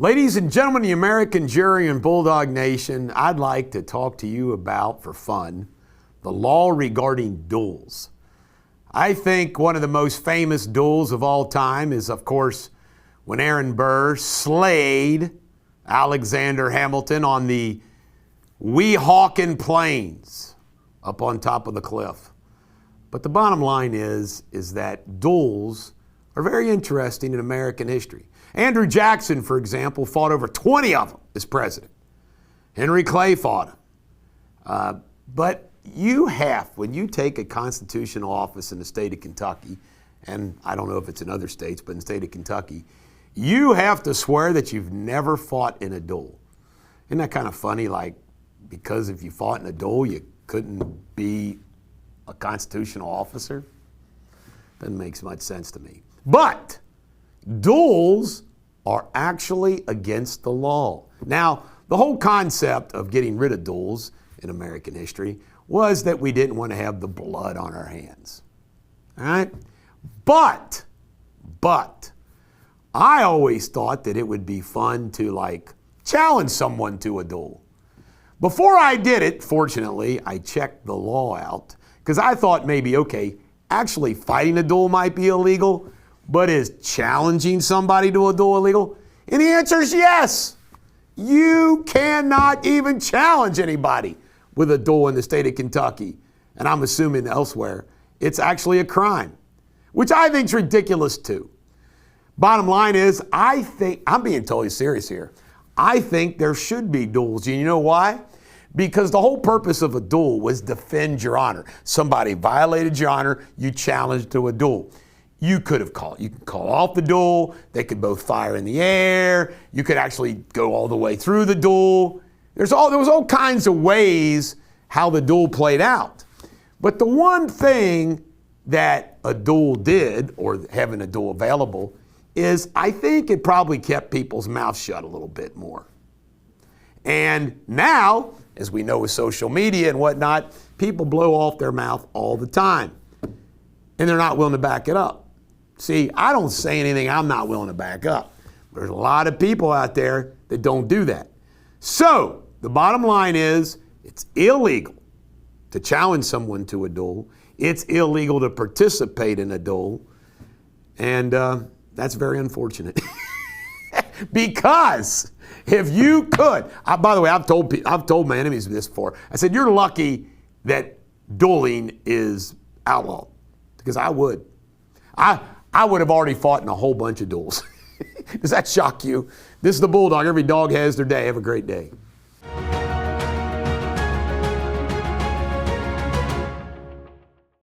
Ladies and gentlemen, the American jury and Bulldog Nation, I'd like to talk to you about, for fun, the law regarding duels. I think one of the most famous duels of all time is, of course, when Aaron Burr slayed Alexander Hamilton on the Weehawken Plains up on top of the cliff. But the bottom line is that duels are very interesting in American history. Andrew Jackson, for example, fought over 20 of them as president. Henry Clay fought him. But when you take a constitutional office in the state of Kentucky, and I don't know if it's in other states, but in the state of Kentucky, you have to swear that you've never fought in a duel. Isn't that kind of funny? Like, because if you fought in a duel, you couldn't be a constitutional officer? Doesn't make much sense to me. But duels are actually against the law. Now, the whole concept of getting rid of duels in American history was that we didn't want to have the blood on our hands. All right? But, I always thought that it would be fun to challenge someone to a duel. Before I did it, fortunately, I checked the law out because I thought maybe, okay, actually fighting a duel might be illegal, but is challenging somebody to a duel illegal? And the answer is yes. You cannot even challenge anybody with a duel in the state of Kentucky. And I'm assuming elsewhere, it's actually a crime, which I think is ridiculous too. Bottom line is, I'm being totally serious here. I think there should be duels. And you know why? Because the whole purpose of a duel was defend your honor. Somebody violated your honor, you challenged to a duel. You can call off the duel. They could both fire in the air. You could actually go all the way through the duel. There was all kinds of ways how the duel played out. But the one thing that a duel did, or having a duel available, is I think it probably kept people's mouths shut a little bit more. And now, as we know with social media and whatnot, people blow off their mouth all the time. And they're not willing to back it up. See, I don't say anything I'm not willing to back up. There's a lot of people out there that don't do that. So, the bottom line is, it's illegal to challenge someone to a duel. It's illegal to participate in a duel. And that's very unfortunate. Because if you could, by the way, I've told my enemies this before. I said, you're lucky that dueling is outlawed. Because I would. I would have already fought in a whole bunch of duels. Does that shock you? This is the Bulldog. Every dog has their day. Have a great day.